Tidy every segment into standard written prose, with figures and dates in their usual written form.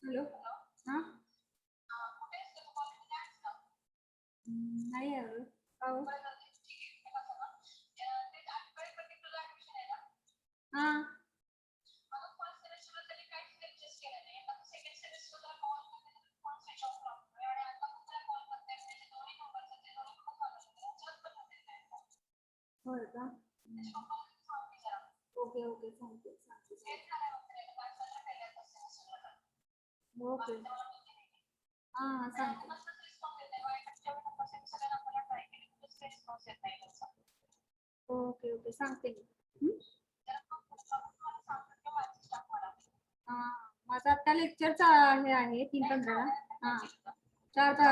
Hello. हा नाही आलं का हो? हा होय का? ओके ओके सांगते सांगते. ओके हा सांगते. ओके ओके सांगते मी. हा माझं आता लेक्चरचा हे आहे 3:15. हा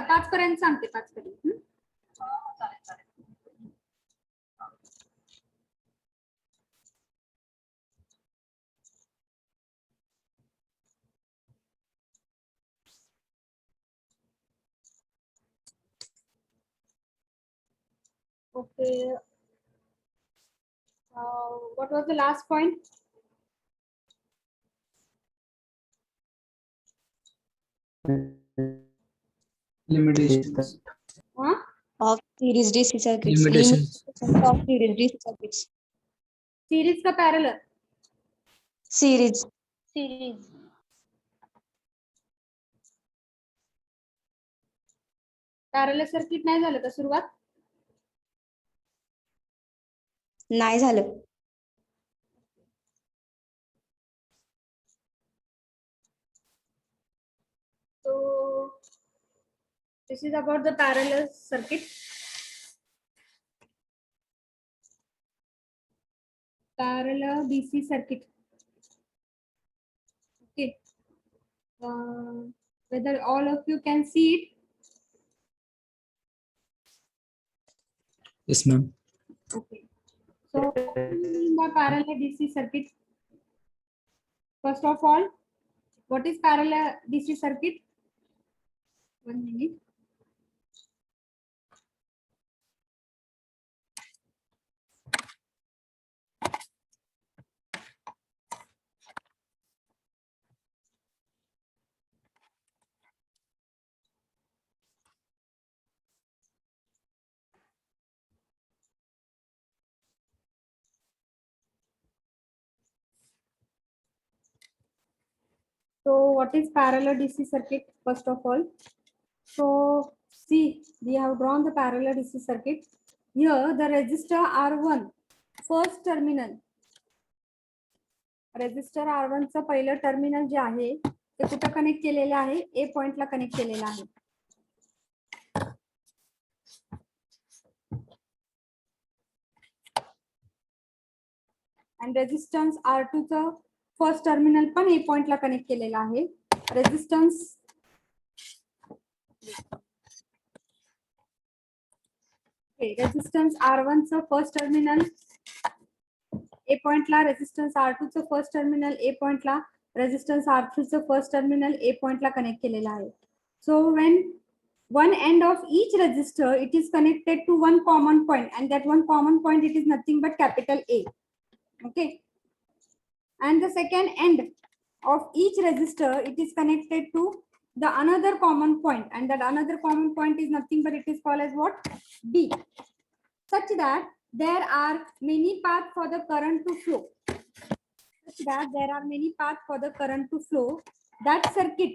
5 पर्यंत सांगते 5 पर्यंत. Okay. What was the last point? Limitations. Huh? Of series DC circuits. Limitations. Limitations of series DC circuits. Series का parallel? Series. Parallel circuit नाही झालं का सुरुवात? नाही झालं. So this is about the parallel circuit. Parallel DC circuit. Okay. Whether all of you can see it? Yes, ma'am. Okay. So in the parallel DC circuit, first of all, what is parallel DC circuit? 1 minute. So what is parallel DC circuit first of all? So see, we have drawn the parallel DC circuit. Here the resistor R1 first terminal. Resistor R1 चं पहिलं terminal जे आहे ते कुठं connect केलेलं आहे? A पॉइंटला connect केलेलं आहे. आणि रेजिस्टन्स R2 चं फर्स्ट टर्मिनल पण A पॉइंटला कनेक्ट केलेलं आहे. रेजिस्टन्स रेजिस्टन्स R1 चं फर्स्ट टर्मिनल A पॉइंटला, रेजिस्टन्स R2 चं फर्स्ट टर्मिनल A पॉइंटला, रेजिस्टन्स R3 चं फर्स्ट टर्मिनल A पॉइंटला कनेक्ट केलेलं आहे. So when one end of each resistor it is connected to one common point, and that one common point it is nothing but capital A. Okay. And the second end of each resistor it is connected to the another common point, and that another common point is nothing but it is called as what? B. Such that there are many paths for the current to flow. That circuit,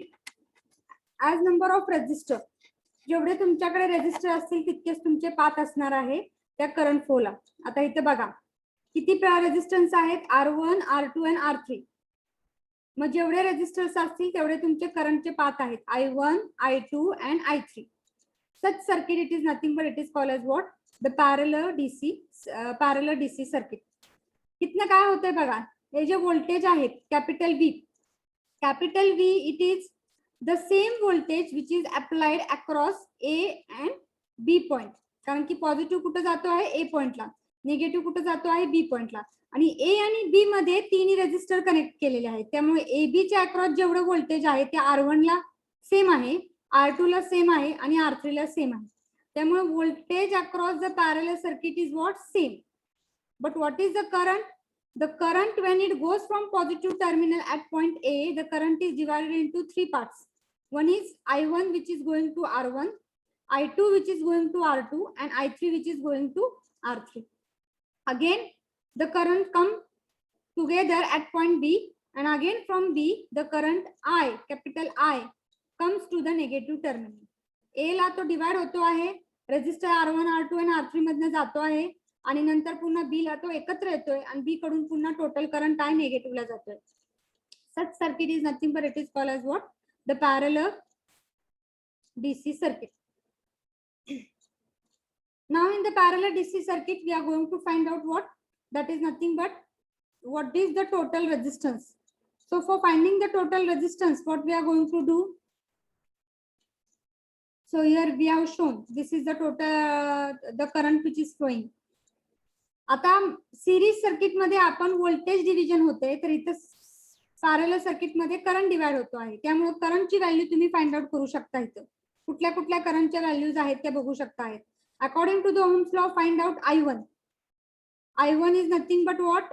as number of resistor, जेवढे तुमच्याकडे resistor असतील तितकेच तुमचे path असणार आहे त्या current फ्लोला. आता इथे बघा किती रेजिस्टन्स आहेत? R1, R2 आणि R3. मग जेवढे रेजिस्टर्स असतील तेवढे तुमचे करंटचे पाथ आहेत I1, I2 and I3. Such circuit it is nothing but it is called as what? The parallel DC circuit. कितना काय होतंय बघा, हे जे व्होल्टेज आहेत capital V it is the same voltage which is applied across A and B point. कारण की positive कुठे जातो आहे? A पॉइंटला, निगेटिव्ह कुठे जातो आहे? B पॉइंटला. आणि A आणि B मध्ये तिन्ही रेजिस्टर कनेक्ट केलेले आहेत. त्यामुळे AB च्या अक्रॉस जेवढं व्होल्टेज आहे ते R1 ला सेम आहे, R2 ला सेम आहे आणि R3 ला सेम आहे. त्यामुळे voltage across the parallel circuit is what? Same. But what is the current? The current, when it goes from positive terminal at point A, the current is divided into three parts. One is I1, which is going to R1, I2, which is going to R2, and I3, which is going to R3. Again, the current come together at point B, and again from B, the current I, capital I, comes to the negative terminal. A ला तो divide होतो आहे, resistor R1, R2 आणि R3 मधनं जातो आहे, आणि नंतर पुन्हा B ला तो एकत्र येतोय, आणि B कडून पुन्हा टोटल करंट I नेगेटिव्हला जातोय. Such circuit is nothing but it is called as what? The parallel DC circuit. Now in the parallel DC circuit, we are going to find out what? That is nothing but what is the total resistance. So for finding the total resistance, what we are going to do? So here we have shown this is the total the current which is flowing. आता series circuit मध्ये आपण voltage division होते, तर इथं parallel circuit मध्ये current divide होतो आहे, त्यामुळे करंटची व्हॅल्यू तुम्ही फाइंड आउट करू शकता. इथं कुठल्या कुठल्या करंटच्या व्हॅल्यूज आहेत त्या बघू शकता. According to the Ohm's law find out I1. I1 is nothing but what?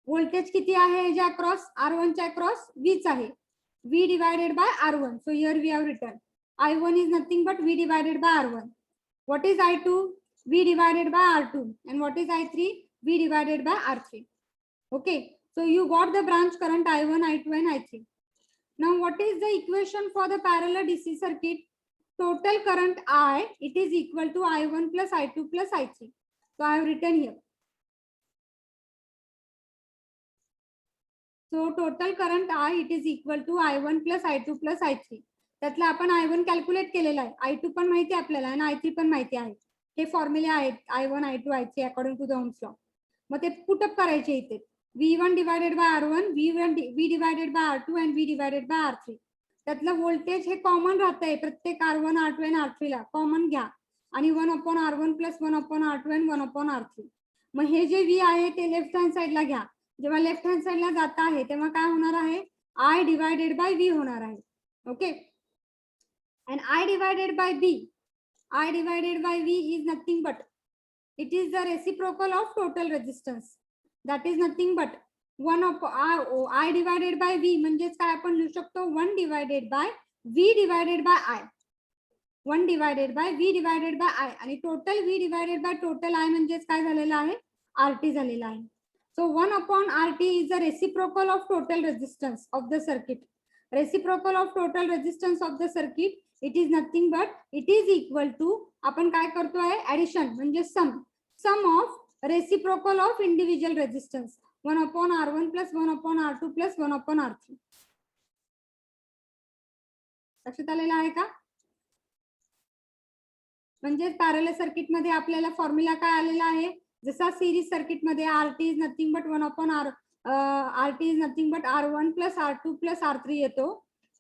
Voltage किती आहे याच्या अक्रॉस? R1 च्या अक्रॉस Vच आहे, V divided by R1. So here we have written I1 is nothing but V divided by R1. What is I2? V divided by R2. And what is I3? V divided by R3. Okay. So you got the branch current I1, I2 and I3. Now what is the equation for the parallel DC circuit? Total current I, it is equal to I1 plus I2 plus I3. So I have written here. So total current I, it is equal to I1 plus I2 plus I3. त्यातला आपण I1 calculate केलेला आहे, I2 पण माहिती आहे आपल्याला आणि I3 पण माहिती आहे. हे फॉर्म्युले आहेत I1, I2, I3 according to the Ohm's law. मग ते पुटअप करायचे इथे. V1 divided by R1, V divided by R2 and V divided by R3. त्यातलं व्होल्टेज हे कॉमन राहतंय, प्रत्येक R1, R2 आणि R3 ला कॉमन घ्या, आणि 1/R1 प्लस 1/R2 आणि 1/R3. मग हे जे V आहे ते लेफ्ट हँड साइडला घ्या. जेव्हा लेफ्ट हँड साइडला जात आहे तेव्हा काय होणार आहे? I डिवाइडेड बाय V होणार आहे. Okay. And I divided by V is nothing but it is the reciprocal of total resistance. That is nothing but 1 of I divided by V म्हणजेच काय आपण लिहू शकतो? 1 divided by V divided by I. 1 divided by V divided by I, आणि total V divided by total I म्हणजेच काय झालेलं आहे? RT झालेला आहे. So 1/RT is the reciprocal of total resistance of the circuit. Reciprocal of total resistance of the circuit, it is nothing but it is equal to, आपण काय करतोय? Addition म्हणजे sum of reciprocal of individual resistance 1/R1 plus 1/R2 plus 1/R3. लक्षात आलेलं आहे का? म्हणजे parallel circuit मध्ये आपल्याला फॉर्म्युला काय आलेला आहे? जसा सिरीज सर्किट मध्ये RT is nothing but 1/RT R1 plus R2 plus R3 येतो,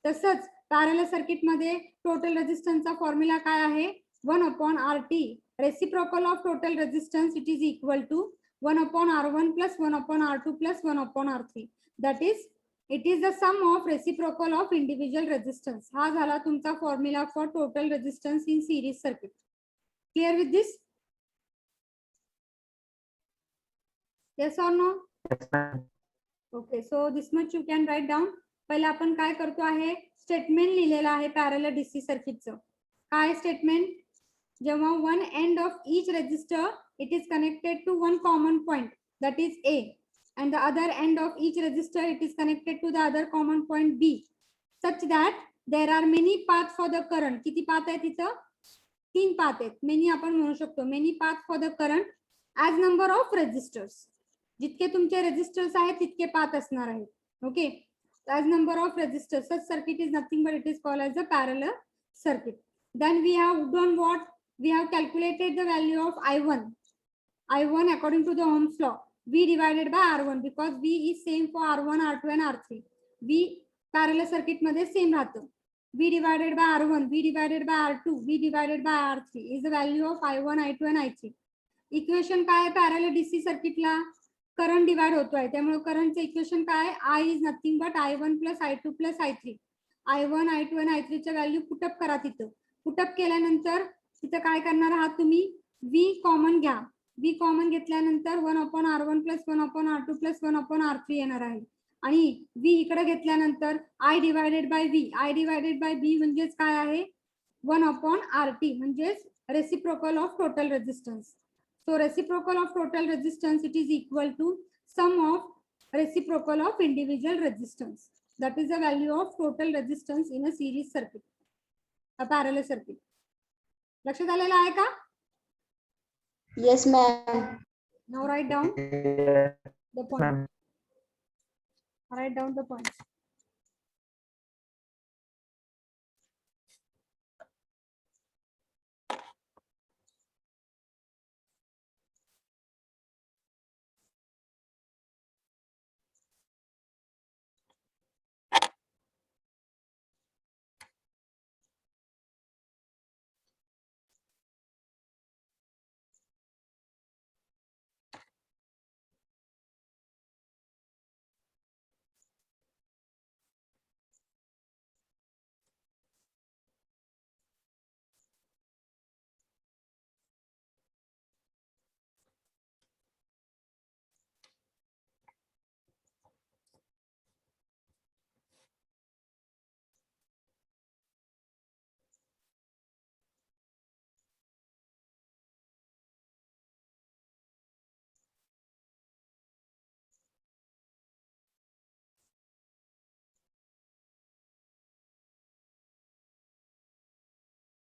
तसंच पॅरलल सर्किट मध्ये टोटल रेजिस्टन्सचा फॉर्म्युला काय आहे? 1/RT. Reciprocal of total resistance it is equal to 1/R1 plus 1/R2 plus 1/R3. That is, it is the sum of reciprocal of individual resistance. हा झाला तुमचा formula for total resistance in series circuit. Clear with this? Yes or no? Okay, so this much you can write down. पहिले आपण काय करतो आहे? Statement लिहिलेलं आहे पॅरलल डीसी सर्किटचं. काय स्टेटमेंट? जेव्हा one end of each resistor it is connected to one common point that is A, and the other end of each resistor it is connected to the other common point B, such that there are many paths for the current. किती path आहेत इथं? 3 path आहेत. Many आपण म्हणू शकतो. Many path for the current as number of resistors. जितके तुमचे resistors आहेत तितके पाथ असणार आहेत. Okay. As number of resistors, such circuit is nothing but it is called as a parallel circuit. Then we have done what? We have calculated the value of I1. I1 according to the Ohm's law. V divided by R1 because V is same for R1, R2 and R3. V parallel circuit मध्ये same राहतं. V divided by R1, V divided by R2, V divided by R3 is the value of I1, I2 and I3. Equation काय आहे parallel DC circuit ला? Current divide होतोय, त्यामुळे करंटचं equation काय? I is nothing but I1 plus I2 plus I3. I1, I2 आणि I3 च्या value put up करा. तिथं put up केल्यानंतर तिथं काय करणार आहात तुम्ही? V कॉमन घ्या. V कॉमन घेतल्यानंतर 1/R1 plus 1/R2 plus 1/R3 येणार आहे. आणि V इकडे घेतल्यानंतर I divided by V, I divided by B म्हणजेच काय आहे 1/RT म्हणजेच reciprocal of total resistance. So reciprocal of total resistance, it is equal to sum of reciprocal of individual resistance. That is the value of total resistance in a series circuit, a parallel circuit. लक्षात आलेलं आहे का? Yes, ma'am. Now write down the point. Write down the points.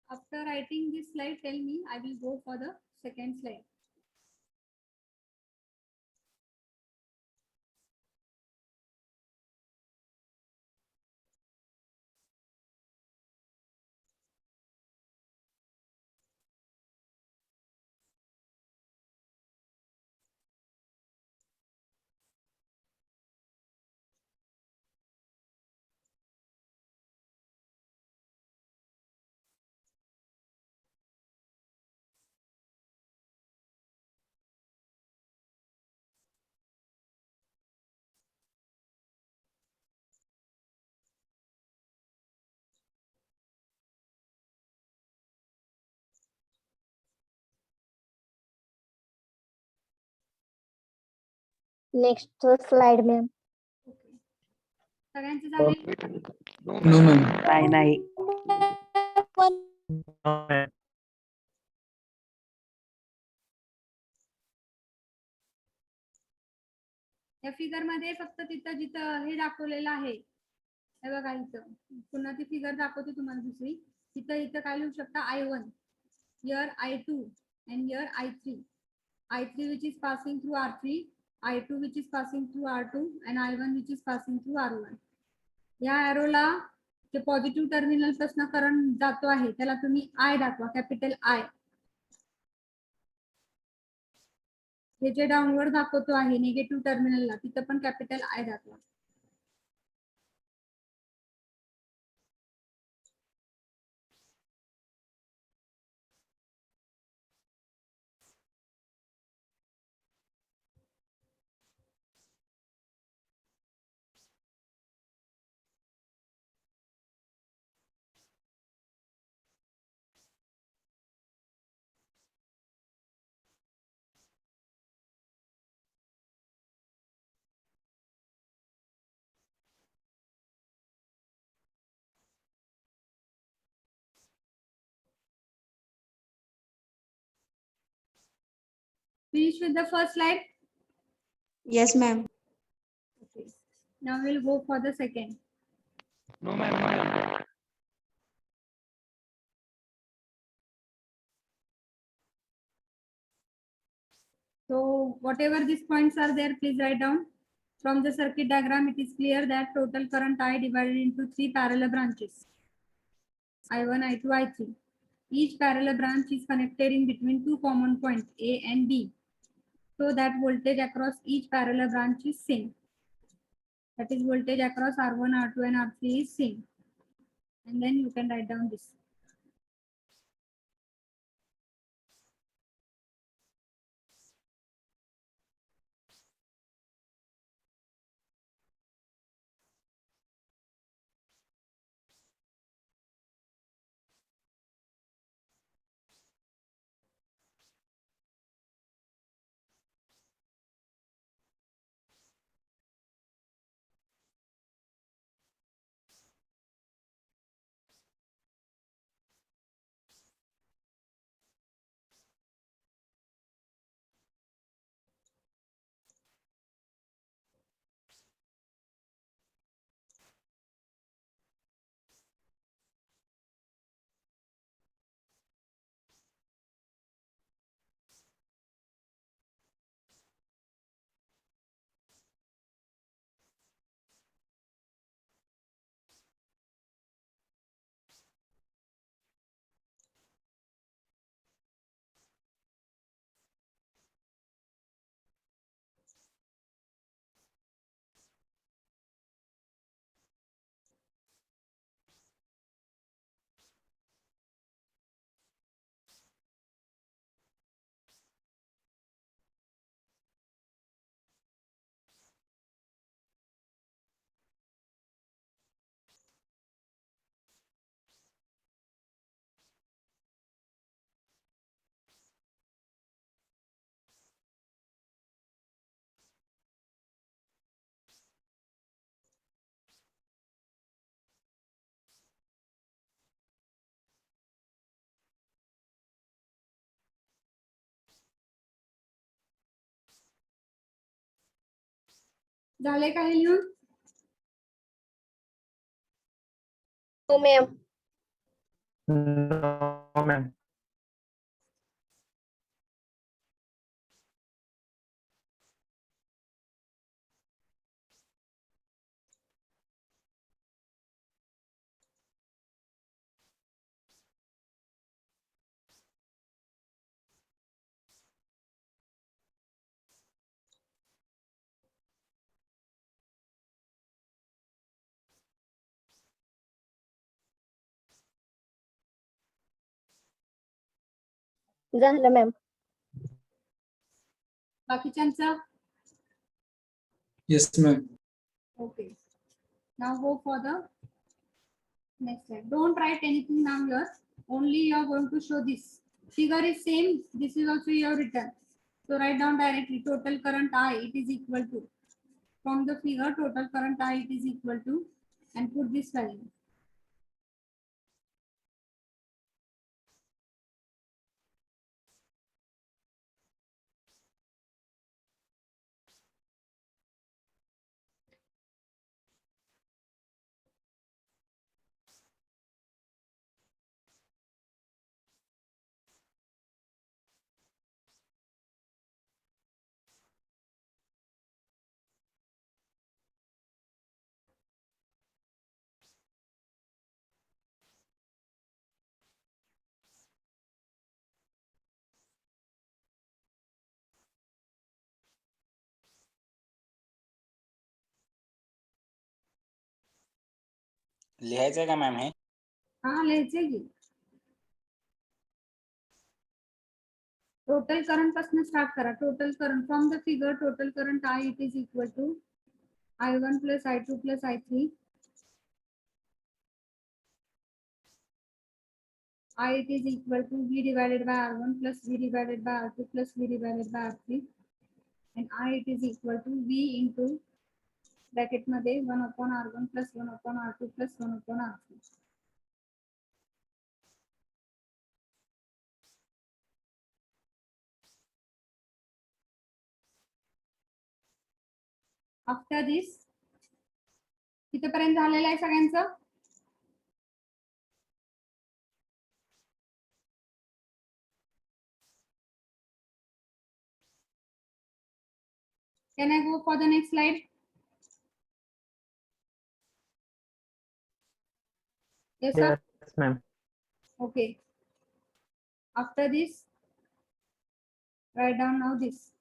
After writing this slide, tell me, I will go for the second slide. Next slide, ma'am. Okay. सगळ्यांचे झाले? No, ma'am. नाही. या figure मध्ये फक्त तिथं जिथं हे दाखवलेलं आहे, हे बघा इथं पुन्हा ती फिगर दाखवते तुम्हाला दुसरी. इथं काय लिहू शकता I1, here I2 and here I3. I3 which is passing through R3, I2 which is passing through R2 and I1 which is passing through R1. या एरोला जे पॉझिटिव्ह टर्मिनल पासून करंट जातो आहे त्याला तुम्ही I दाखवा, कॅपिटल I. हे जे डाउनवर्ड दाखवतो आहे निगेटिव्ह टर्मिनलला तिथं पण कॅपिटल I दाखवा. Finish with the first slide. Yes, ma'am. Okay. Now we'll go for the second. No, ma'am. So whatever these points are there, please write down. From the circuit diagram, it is clear that total current I divided into 3 parallel branches. I1, I2, I3. Each parallel branch is connected in between 2 common points A and B. So that voltage across each parallel branch is same. That is voltage across R1, R2 and R3 is same. And then you can write down this. झाले का हे लिहून? No, ma'am. No, ma'am. झालं ma'am. बाकीच्यांचं? Yes, ma'am. Okay. Now go for the next slide. Don't write anything now here. Only you are going to show this. Figure is same. This is also you have written. So write down directly total current I. It is equal to. From the figure, total current I it is equal to, and put this value. लिहायचंय का ma'am हे? हाँ लिहायचंय की. Total current पासून start करा. Total current from the figure total current I it is equal to I1 plus I2 plus I3. I it is equal to V divided by R1 plus V divided by R2 plus V divided by R3, and I it is equal to V into bracket मध्ये 1 upon R1 plus 1 upon R2 plus 1 upon R3. After this कितीपर्यंत झालेलं आहे सगळ्यांचं? Can I go for the next slide? Yes, sir. Yes, ma'am. Okay. After this, write down now this.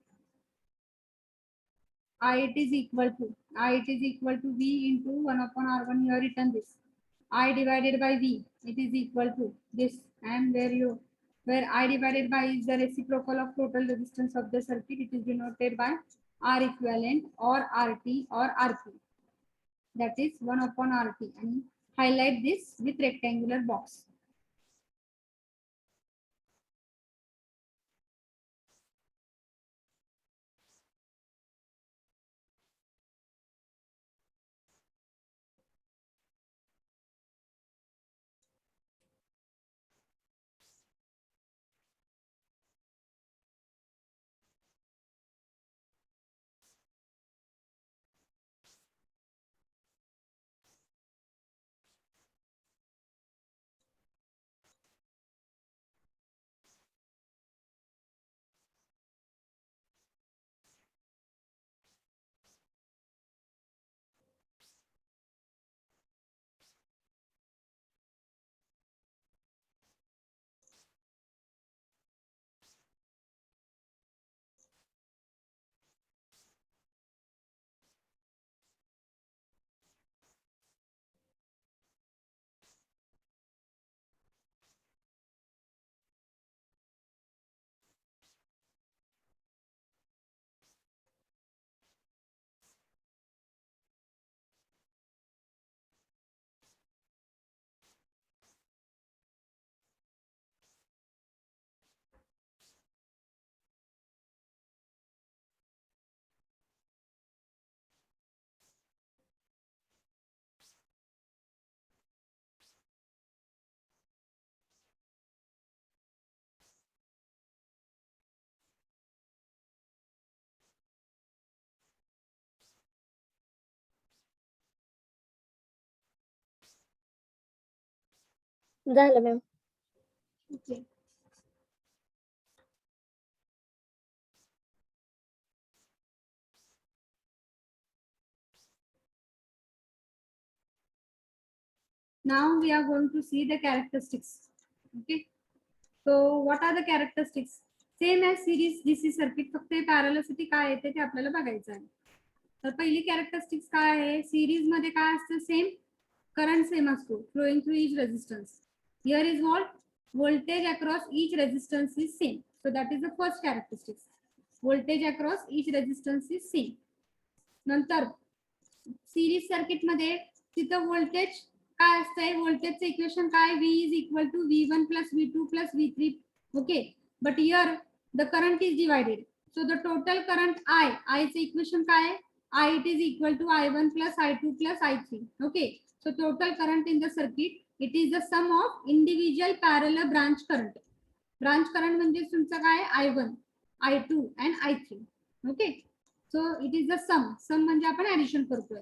I it is equal to V into 1 upon R1. You have written this. I divided by V. It is equal to this, and where I divided by is the reciprocal of total resistance of the circuit. It is denoted by R equivalent or RT or RP. That is 1 upon RT, and highlight this with rectangular box. झालं ma'am. Okay. Now we are going to see the characteristics. Okay. So what are the characteristics? Same as series DC circuit, फक्त पॅरलसिटी काय येते ते आपल्याला बघायचं आहे. तर पहिली कॅरेक्टरिस्टिक्स काय आहे, सिरीज मध्ये काय असतं, सेम करंट सेम असतो flowing through each resistance. Here is what, voltage across each resistance is same. So that is the first characteristic. Voltage across each resistance is same. नंतर सिरीज सर्किट मध्ये तिथं voltage काय असतंय, व्होल्टेजचं equation काय, V is equal to V1 plus V2 plus V3. Okay, but here the current is divided. So the total current I चे equation काय आहे, I it is equal to I1 plus I2 plus I3. Okay, so total current in the circuit, it is the sum of individual parallel branch current. Branch current म्हणजे तुमचं काय, I1, I2 and I3. Okay, so it is the sum म्हणजे आपण addition करतोय.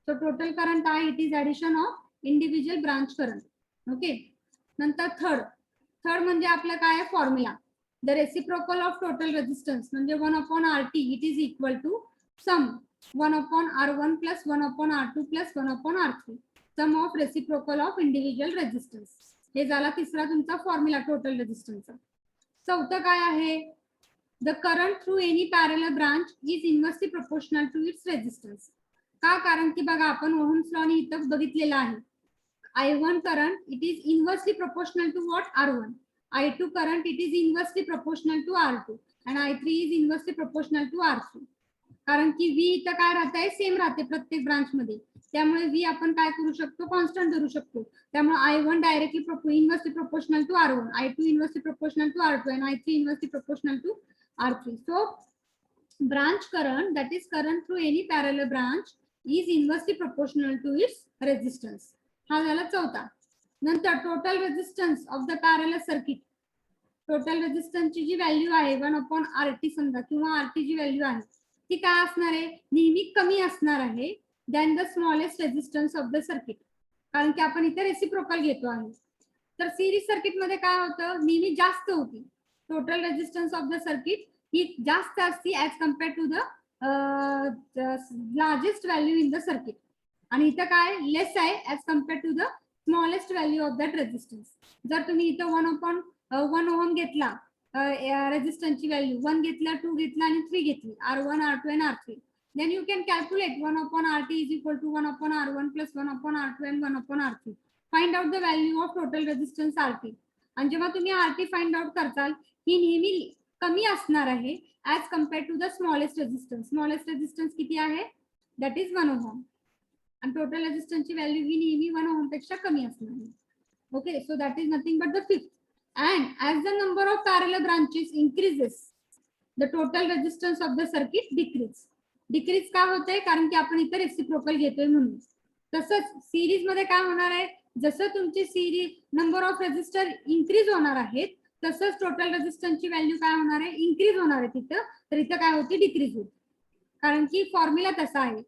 So total current I, it is addition of individual branch current. Okay, नंतर third म्हणजे आपलं काय formula, the reciprocal of total resistance म्हणजे 1/RT, it is equal to sum 1/R1 plus 1/R2 plus 1/R3, sum of reciprocal of individual resistance. हे झाला तिसरा तुमचा formula total रेजिस्टन्सचा. चौथं काय आहे, the current through any parallel branch is inversely proportional to its resistance. का, कारण की बघा आपण ओहम्स लॉ ने इथं बघितलेलं आहे, I1 current it is inversely proportional to what, R1. I2 current it is inversely proportional to R2 and I3 is inversely proportional to R3. कारण की V इथं काय राहतंय, सेम राहते प्रत्येक ब्रांच मध्ये, त्यामुळे V आपण काय करू शकतो, कॉन्स्टंट धरू शकतो. त्यामुळे I1 directly inversely proportional to R1, I2 inversely proportional to R2 and I3 inversely proportional to R3. So branch current, that is current through any parallel branch, is inversely proportional to its resistance. हा झाला चौथा. नंतर total resistance of the parallel circuit, total रेजिस्टन्सची जी value आहे 1/RT समजा, किंवा RT जी value आहे ती काय असणार आहे, नेहमी कमी असणार आहे than the smallest resistance of the circuit, कारण की आपण इथे रेसिप्रोकल घेतो आहे. तर सिरीज सर्किट मध्ये काय होतं, नेहमी जास्त होती total resistance of the circuit, ही जास्त असती as compare to the largest value in the circuit, आणि इथं काय लेस आहे as compare to the smallest value of that resistance. जर तुम्ही इथं 1/1 ओहम घेतला, रेजिस्टन्सची व्हॅल्यू 1 घेतला, 2 घेतला आणि 3 घेतली, R1, R2 and R3, then you can calculate 1/RT is equal to 1/R1 plus 1/R2 and 1/R3. Find out the value of total resistance RT. आणि जेव्हा तुम्ही RT फाइंड आउट करताल, ही नेहमी कमी असणार आहे as compare to the smallest resistance. Smallest resistance किती आहे, दॅट इज 1 ओहम, आणि टोटल रेजिस्टन्सची व्हॅल्यू ही नेहमी 1 ओहम पेक्षा कमी असणार आहे. Okay, so that is nothing but the fifth. And as the number of parallel branches increases, the total resistance of the circuit decrease का होतंय, कारण की आपण इथे रेसिप्रोकल घेतोय म्हणून. तसंच सिरीज मध्ये काय होणार आहे, जसं तुमची series number of resistor increase होणार आहेत, तसंच टोटल रेजिस्टन्सची व्हॅल्यू काय होणार आहे, इन्क्रीज होणार आहे तिथं. तर इथं काय होती, डिक्रीज होते, कारण की फॉर्म्युला तसा आहे.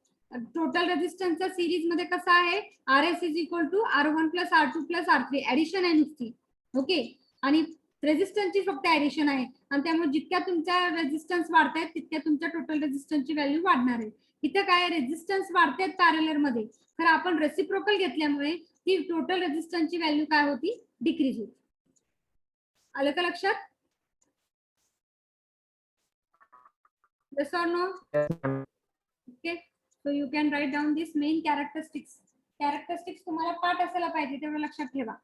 टोटल रेजिस्टन्सचा सिरीज मध्ये कसा आहे, RS is equal to R1 plus R2 plus R3, addition आहे नुसती. ओके, आणि रेजिस्टन्सची फक्त ऍडिशन आहे, आणि त्यामुळे जितक्या तुमच्या रेजिस्टन्स वाढतायत तितक्या तुमच्या टोटल रेजिस्टन्सची व्हॅल्यू वाढणार आहे. इथं काय रेजिस्टन्स वाढतायत पॅरलर मध्ये, तर आपण रेसिप्रोकल घेतल्यामुळे ती टोटल रेजिस्टन्सची व्हॅल्यू काय होती, डिक्रीज होती. आलं का लक्षात? Yes or no? Okay, so you can write down this main characteristics. Characteristics तुम्हाला पाठ असायला पाहिजे, तेवढं लक्षात ठेवा.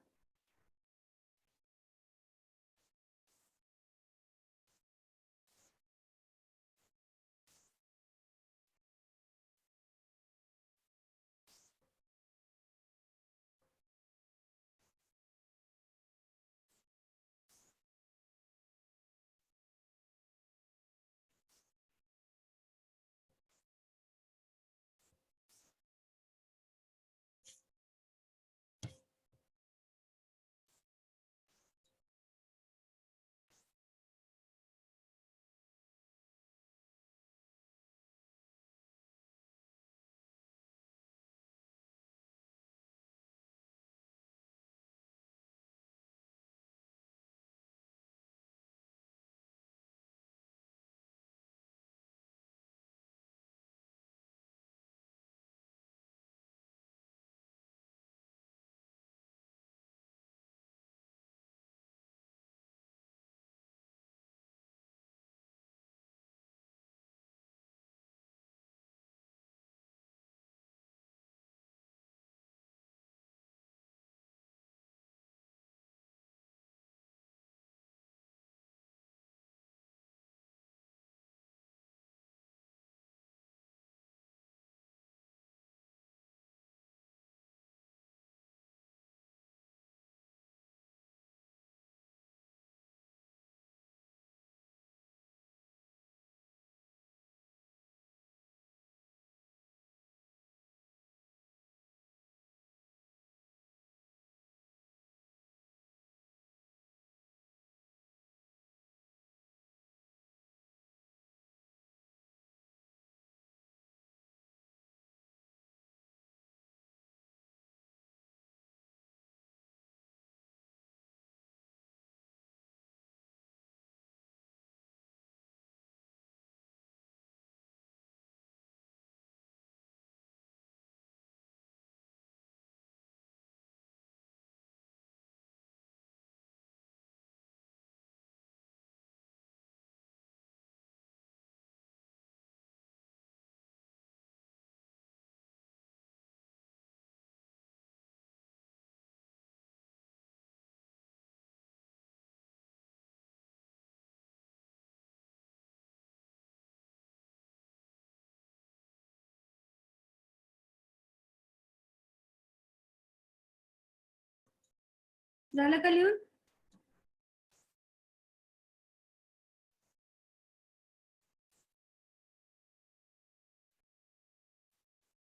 झालं का लिहून?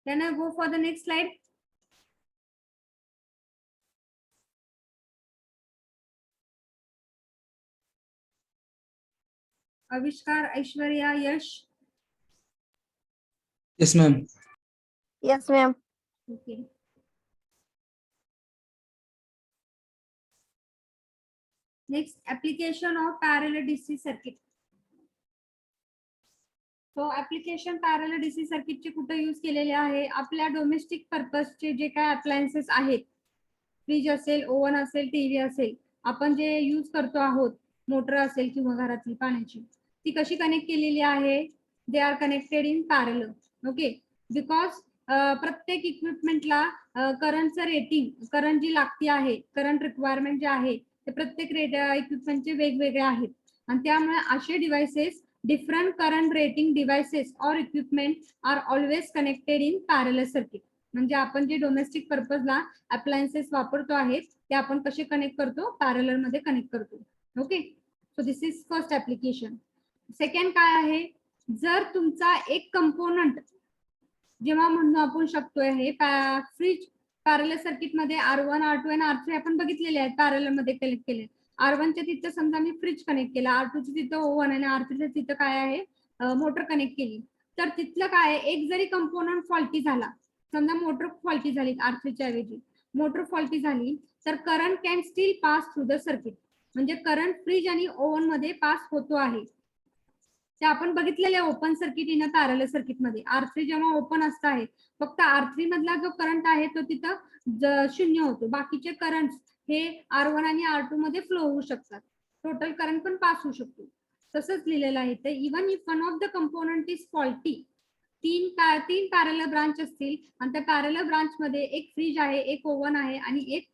Can I go for the next slide? Avishkar, Aishwarya, Yash. Yes, ma'am. Yes, ma'am. Okay. Next, application of parallel DC circuit. So application parallel DC circuit चे कुठे यूज केलेले आहे? आपल्या डोमेस्टिक पर्पजचे जे काय अप्लायन्सेस आहेत, फ्रीज असेल, ओव्हन असेल, TV असेल, आपण जे यूज करतो आहोत, मोटर असेल किंवा घरातली पाण्याची, ती कशी कनेक्ट केलेली आहे? They are connected in parallel. Okay, because प्रत्येक इक्विपमेंटला करंटचं रेटिंग, करंट जी लागती आहे, करंट रिक्वायरमेंट जे आहे ते प्रत्येक इक्विपमेंटचे वेगवेगळे आहेत आणि त्यामुळे असे devices, different current rating devices or equipment are always connected in parallel circuit. म्हणजे आपण जे डोमेस्टिक पर्पजला अप्लायन्सेस वापरतो आहेत ते आपण कसे कनेक्ट करतो? पॅरलल मध्ये कनेक्ट करतो. Okay, so this is first application. Second काय आहे? जर तुमचा एक कंपोनंट, जेव्हा म्हणून आपण शकतोय हे फ्रीज पॅरलल सर्किट मध्ये R1, R2 आणि R3 आपण बघितलेले आहेत, पॅरलल मध्ये कनेक्ट केले. R1 च्या तिथं समजा मी फ्रीज कनेक्ट केला, R2 च्या तिथं ओव्हन आणि R3 च्या तिथं काय आहे? मोटर कनेक्ट केली. तर तिथलं काय आहे? एक जरी कंपोनंट फॉल्टी झाला, समजा मोटर फॉल्टी झाली, R3 च्या ऐवजी मोटर फॉल्टी झाली, तर current can still pass through the circuit. म्हणजे करंट फ्रीज आणि ओव्हन मध्ये पास होतो आहे. ते आपण बघितलेले open circuit in parallel circuit मध्ये. R3 जेव्हा ओपन असत आहे, फक्त R3 मधला जो करंट आहे तो तिथं 0 होतो. बाकीचे करंट हे R1 आणि R2 मध्ये फ्लो होऊ शकतात. टोटल करंट पण पास होऊ शकतो. तसंच लिहिलेलं आहे ते. Even if one of the component is faulty, तीन पॅरलल ब्रांच असतील आणि त्या पॅरलल ब्रांच मध्ये एक फ्रीज आहे, एक ओव्हन आहे आणि एक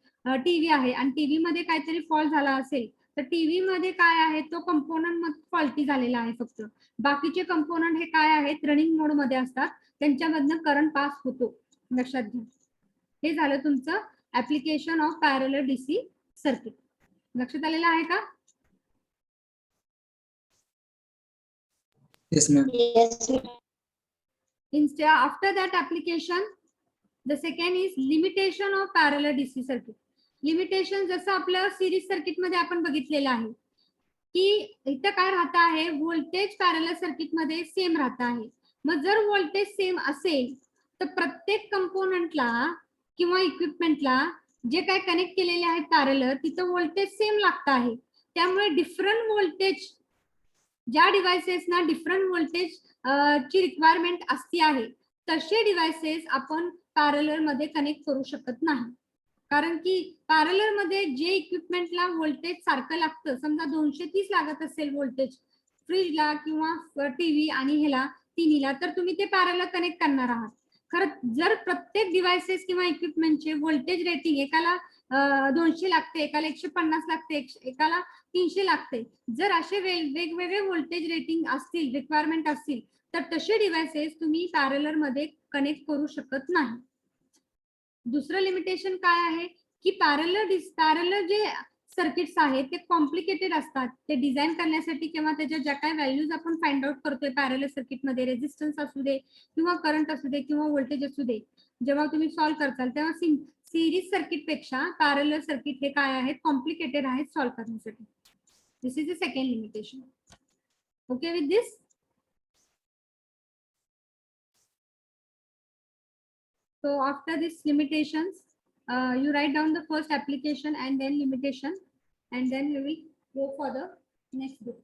टीव्ही आहे आणि टीव्ही मध्ये काहीतरी फॉल्ट झाला असेल, तर टीव्ही मध्ये काय आहे? तो कंपोनंट फॉल्टी झालेला आहे. फक्त बाकीचे कंपोनंट हे काय आहेत? रनिंग मोड मध्ये असतात, त्यांच्यामधनं करंट पास होतो. लक्षात घ्या. हे झालं तुमचं application of parallel DC circuit. लक्षात आलेलं आहे का? Yes, ma'am. Yes, ma'am. Instead, after that application, the second is limitation of parallel DC circuit. Limitation जसं आपलं सिरीज सर्किट मध्ये आपण बघितलेलं आहे की इथं काय राहत आहे? व्होल्टेज पॅरलल सर्किट मध्ये सेम राहत आहे. मग जर व्होल्टेज सेम असेल तर प्रत्येक कंपोनंटला किंवा इक्विपमेंटला जे काय कनेक्ट केलेले आहेत पॅरलल, तिथं व्होल्टेज सेम लागत आहे. त्यामुळे डिफरंट व्होल्टेज, ज्या डिव्हाइसेसना डिफरंट व्होल्टेज ची रिक्वायरमेंट असती आहे, तसे डिव्हाइसेस आपण पॅरलल मध्ये कनेक्ट करू शकत नाही. कारण की पॅरलल मध्ये जे इक्विपमेंटला व्होल्टेज सारखं लागतं, समजा 230 लागत असेल व्होल्टेज फ्रीजला किंवा टीव्ही आणि ह्याला तिन्हीला, तर तुम्ही ते पॅरलल कनेक्ट करणार आहात. खरं जर प्रत्येक डिव्हाइसेस किंवा इक्विपमेंटचे व्होल्टेज रेटिंग एकाला 200 लागते, एकाला 150 लागते, एकाला 300 लागते, जर असे वेगवेगळे व्होल्टेज रेटिंग असतील, रिक्वायरमेंट असतील, तर तसे डिव्हाइसेस तुम्ही पॅरलल मध्ये कनेक्ट करू शकत नाही. दुसरं लिमिटेशन काय आहे की पॅरलल जे सर्किट्स आहेत ते कॉम्प्लिकेटेड असतात. ते डिझाईन करण्यासाठी किंवा त्याच्या ज्या काही व्हॅल्यूज आपण फाइंड आउट करतोय पॅरलल सर्किट मध्ये, रेझिस्टन्स असू दे किंवा करंट असू दे किंवा व्होल्टेज असू दे, जेव्हा तुम्ही सॉल्व्ह करताल तेव्हा सिरीज सर्किट पेक्षा पॅरलल सर्किट हे काय आहेत? कॉम्प्लिकेटेड आहेत सॉल्व्ह करण्यासाठी. This is the second limitation. Okay with this? So after these limitations, you write down the first application and then limitation, and then we will go for the next group.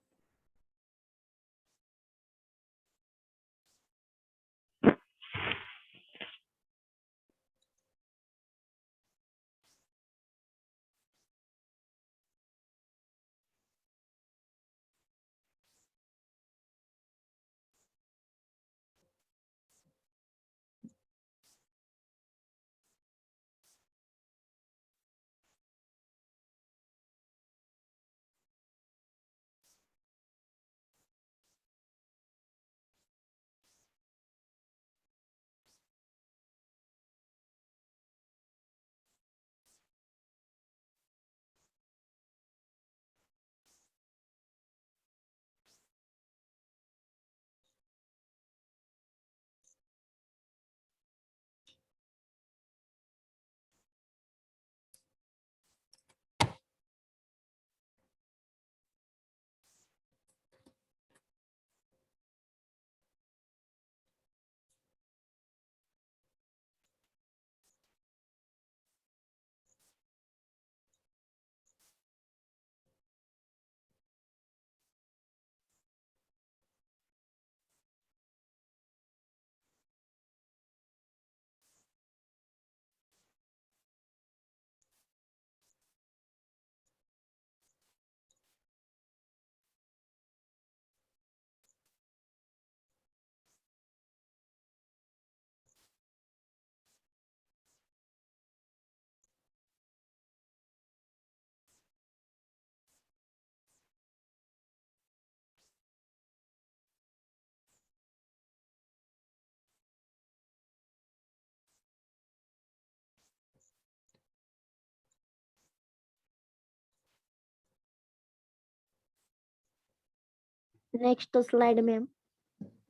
Next slide ma'am.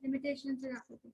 Limitation दाखवते.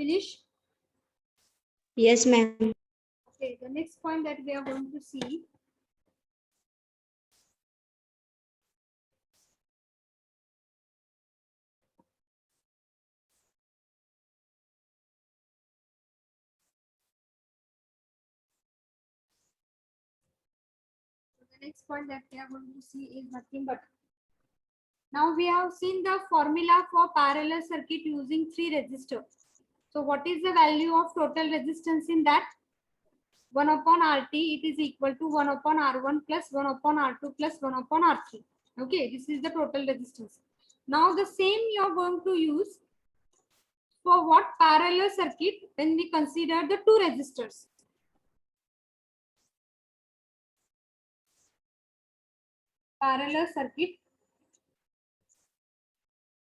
Finish. Yes, ma'am. Okay, the next point that we are going to see. The next point that we are going to see is nothing but. Now we have seen the formula for parallel circuit using 3 resistors. So what is the value of total resistance in that? 1 upon RT, it is equal to 1 upon R1 plus 1 upon R2 plus 1 upon R3. Okay, this is the total resistance. Now the same you are going to use for what parallel circuit when we consider the 2 resistors. Parallel circuit,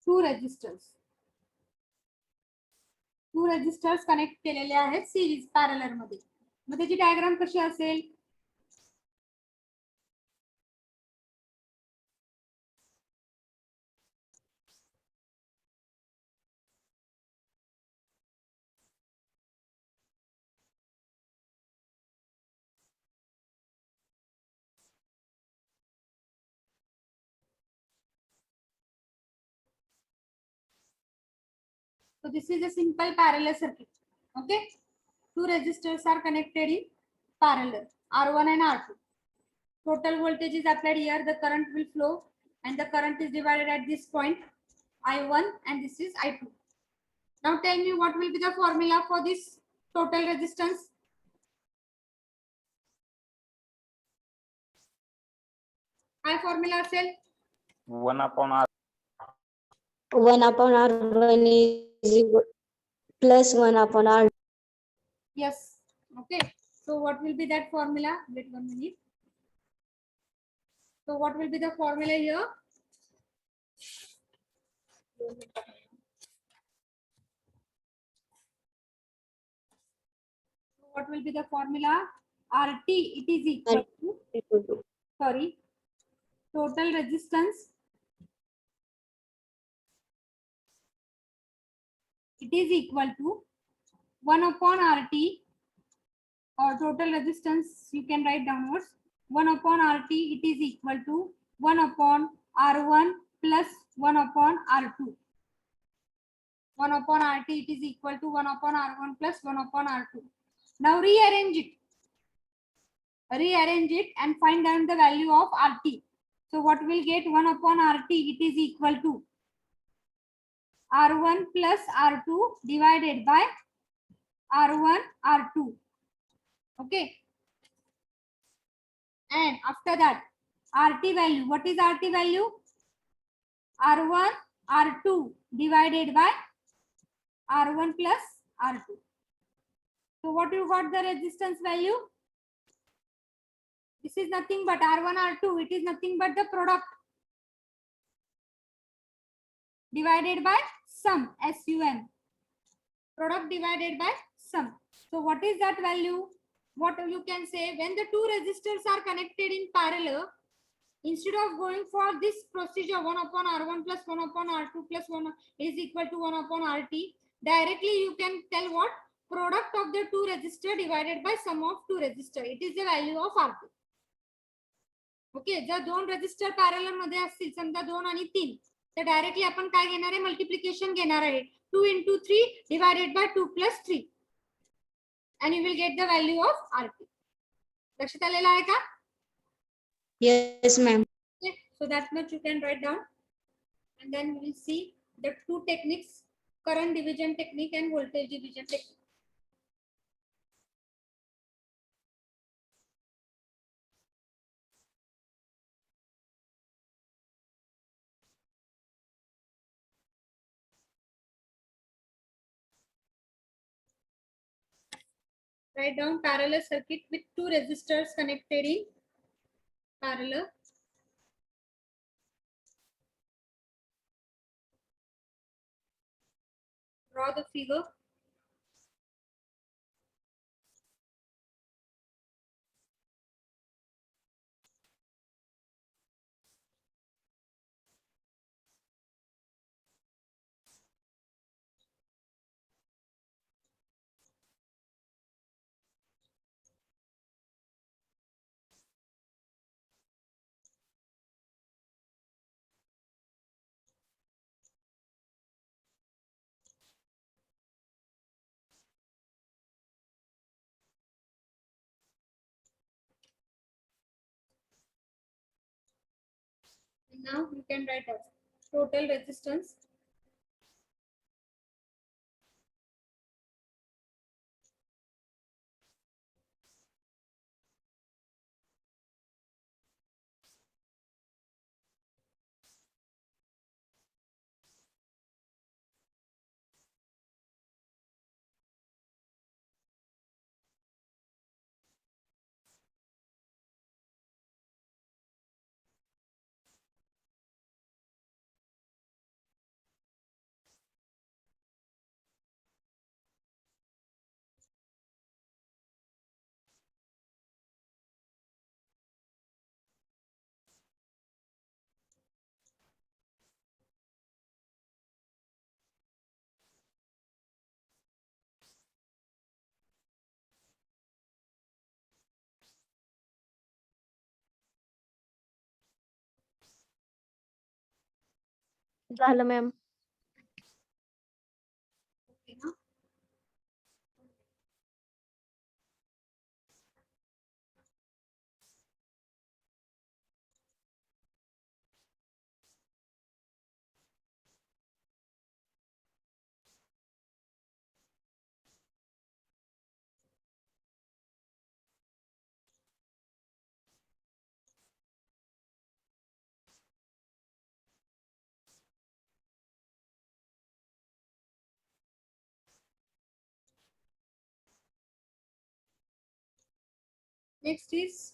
2 resistors. 2 resistors connect केलेले आहेत series parallel मध्ये. मग त्याची diagram कशी असेल? So this is a simple parallel circuit. Okay, 2 resistors are connected in parallel, R1 and R2. Total voltage is applied here. The current will flow, and the current is divided at this point, I1, and this is I2. Now tell me what will be the formula for this total resistance? काय formula असेल? 1 upon R. 1 upon R1 is equal plus 1 upon R. Yes. Okay. So what will be that formula? Wait 1 minute. So what will be the formula here? What will be the formula? RT, it is equal to, sorry, total resistance. It is equal to 1 upon RT or total resistance you can write downwards. 1 upon RT, it is equal to 1 upon R1 plus 1 upon R2. 1 upon RT, it is equal to 1 upon R1 plus 1 upon R2. Now rearrange it. Rearrange it and find down the value of RT. So what will get 1 upon RT, it is equal to R1 plus R2 divided by R1 R2. Okay. And after that, RT value. What is RT value? R1 R2 divided by R1 plus R2. So what you got the resistance value? This is nothing but R1 R2. It is nothing but the product divided by sum, SUM. Product divided by sum. So what is that value? What you can say, when the two resistors are connected in parallel, instead of going for this procedure 1 upon R1 plus 1 upon R2 plus 1 is equal to 1 upon RT, directly you can tell what? Product of the two resistor divided by sum of two resistor. It is the value of RT. Okay, जर दोन resistor parallel मध्ये असतील, समजा 2 आणि 3, तर directly आपण काय घेणार आहे? मल्टिप्लिकेशन घेणार आहे. 2 into 3 divided by 2 plus 3 and you will get the value of RT. लक्षात आलेलं आहे का? Yes, ma'am. Okay, so that much you can write down, and then we will see the two techniques: current division technique and voltage division technique. Write down parallel circuit with two resistors connected in parallel. Draw the figure. And now you can write out total resistance. झालं ma'am. Okay, now next is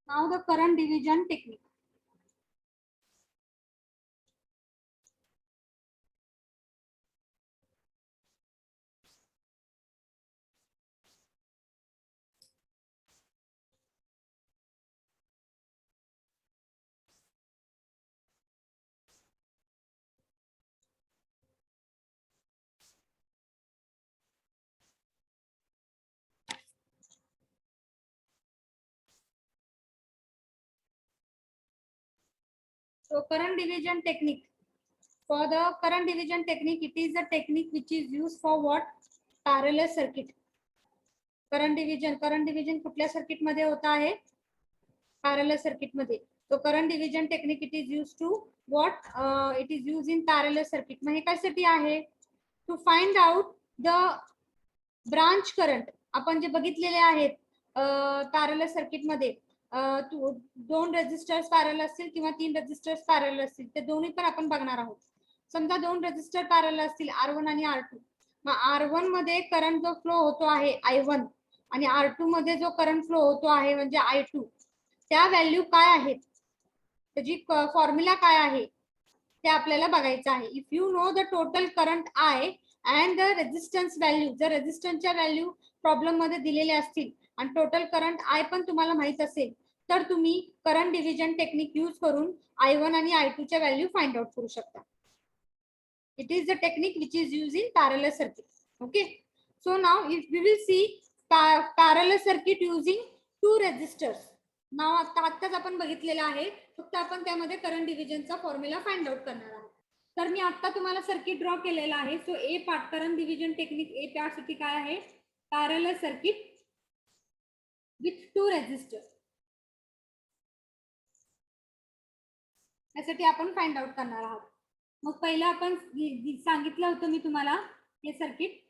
now the current division technique. So current division technique. For the current division technique, it is a technique which is used for what? Parallel circuit. Current division कुठल्या circuit मध्ये होता आहे? Parallel circuit मध्ये. So current division technique it is used to what? It is used in parallel circuit. मग हे कशासाठी आहे? To find out the branch current. आपण जे बघितलेले आहेत पॅरलल सर्किट मध्ये दोन रेजिस्टर्स पॅरलल असतील किंवा 3 रेजिस्टर्स पॅरलल असतील, ते दोन्ही पण आपण बघणार आहोत. समजा 2 रेजिस्टर पॅरलल असतील R1 आणि R2. मग R1 मध्ये करंट जो फ्लो होतो आहे I1 आणि R2 मध्ये जो करंट फ्लो होतो आहे म्हणजे I2, त्या व्हॅल्यू काय आहेत, त्याची फॉर्म्युला काय आहे ते आपल्याला बघायचं आहे. If you know the total current I and the resistance value, जर रेजिस्टन्सच्या व्हॅल्यू प्रॉब्लेम मध्ये दिलेले असतील आणि टोटल करंट I पण तुम्हाला माहित असेल, तर तुम्ही करंट डिव्हिजन टेक्निक यूज करून I1 आणि I2 च्या व्हॅल्यू फाइंड आउट करू शकता. It is the technique which is used in parallel circuit. Okay. So now if we will see parallel circuit using 2 resistors. Now आताच आपण बघितलेलं आहे, फक्त आपण त्यामध्ये करंट डिव्हिजनचा फॉर्म्युला फाइंड आउट करणार आहोत. तर मी आता तुम्हाला सर्किट ड्रॉ केलेला आहे. So A part current division technique A पार्टसाठी काय आहे? Parallel circuit with 2 resistor. यासाठी आपण फाइंड आउट करणार आहोत. मग पहिलं आपण सांगितलं होतं मी तुम्हाला हे circuit.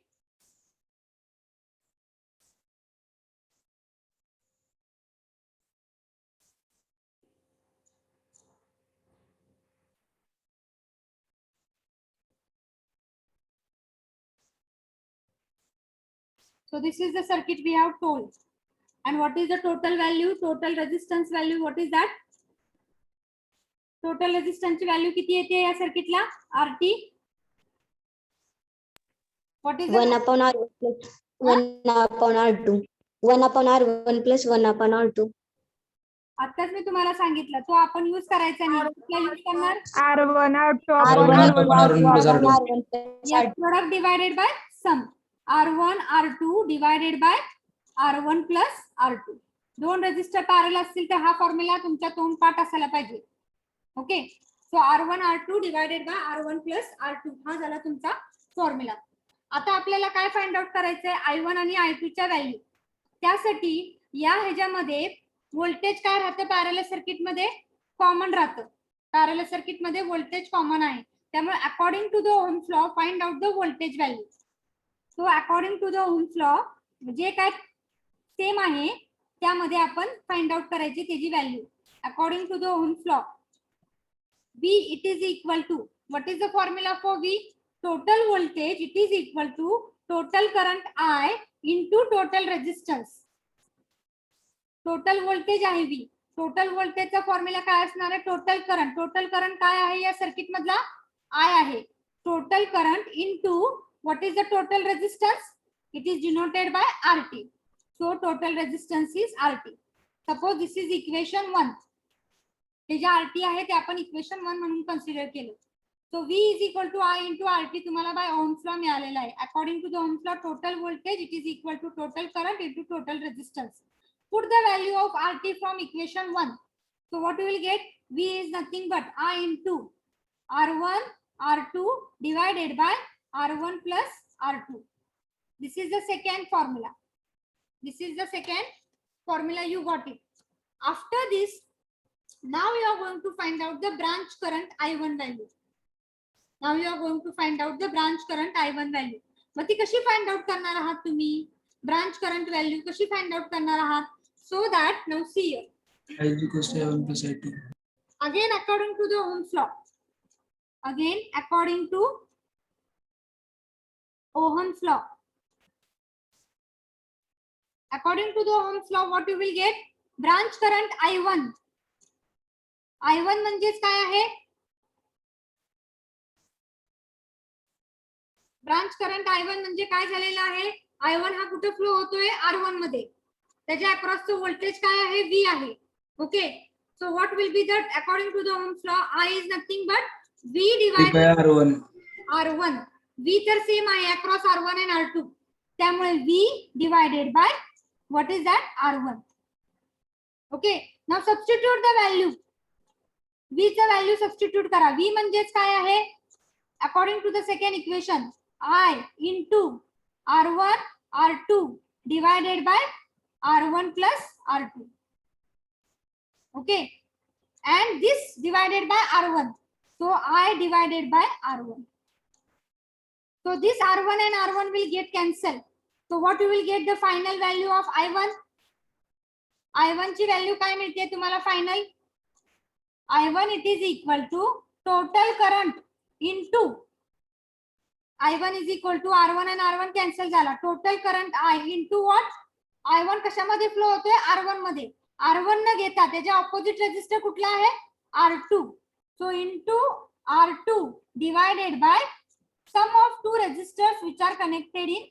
So this is the circuit we have told. And what is the total value? Total resistance value, what is that? Total resistance value किती येते या सर्किटला? RT. What is 1 the upon R1 plus 1 upon R2. 1 upon R1 plus 1 upon R2. आताच मी तुम्हाला सांगितलं, तो आपण use करायचा नाही. कुठला यूज करणार? R1 R2 R1 upon R1 plus R2. R1 plus Yes, R2. product divided by sum. R1 R2 divided by R1 plus R2. 2 resistor parallel असतील तर हा फॉर्म्युला तुमच्या तोंड पाठ असायला पाहिजे. Okay. So R1 R2 divided by R1 plus R2 हा झाला तुमचा फॉर्म्युला. आता आपल्याला काय फाइंड आउट करायचंय? I1 आणि I2 च्या व्हॅल्यू. त्यासाठी या ह्याच्यामध्ये व्होल्टेज काय राहतं? पॅरलल सर्किट मध्ये कॉमन राहतं. पॅरलल सर्किट मध्ये व्होल्टेज कॉमन आहे, त्यामुळे according to the Ohm's law find out the voltage value. So according to the Ohm's law जे काय सेम आहे त्यामध्ये आपण फाइंड आउट करायची त्याची value. According to the Ohm's law V it is equal to, what is the formula for V? Total voltage it is equal to total current I into total resistance. Total voltage आहे V. Total व्होल्टेजचा formula काय असणार आहे? Total current. Total current काय आहे या circuit मधला? I आहे. Total current into what is the total resistance? It is denoted by RT. So total resistance is RT. Suppose this is equation 1. हे जे RT आहे ते आपण इक्वेशन 1 म्हणून कन्सिडर केलं. So V is equal to I into RT तुम्हाला by Ohm's law मिळालेला आहे. According to the Ohm's law total voltage it is equal to total current into total resistance. Put the value of RT from equation 1. So what you will get? V is nothing but I into R1 R2 divided by R1 plus R2. This is the second formula. This is the second formula, you got it. After this, now you are going to find out the branch current I1 value. Now you are going to find out the branch current I1 value. मग ती कशी find out करणार आहात तुम्ही? Branch current value कशी find out करणार आहात? So that now see here. I equals to I1 plus I2. Again according to the Ohm's law. Again according to Ohm's law. According to the Ohm's law, what you will get? Branch current I1. I1 म्हणजेच काय आहे? Branch current I1 म्हणजे काय झालेला आहे? I1 हा कुठे flow होतोय? R1 मध्ये. त्याच्या अक्रॉसचं व्होल्टेज काय आहे? V आहे. Okay. So what will be that according to the Ohm's law? I is nothing but V divided R1. R1. V तर सेम आहे अक्रॉस R1 and R2. त्यामुळे V divided by what is that? R1. Okay. Now substitute the value. V चं value substitute करा. V म्हणजेच काय आहे? According to the second equation I into R1 R2 divided by R1 plus R2. Okay, and this divided by R1, so I divided by R1. So this R1 and R1 will get cancelled. So what you will get the final value of I1? I1 ची value काय मिळते तुम्हाला final? I1 it is equal to total current into I1 is equal to R1 and R1 cancel झाला. Total current I into what? I1 कशामध्ये flow होतोय? R1 मध्ये. R1 न घेता त्याच्या ऑपोजिट रेजिस्टर कुठला आहे? R2. So into R2 divided by sum of two resistors which are connected in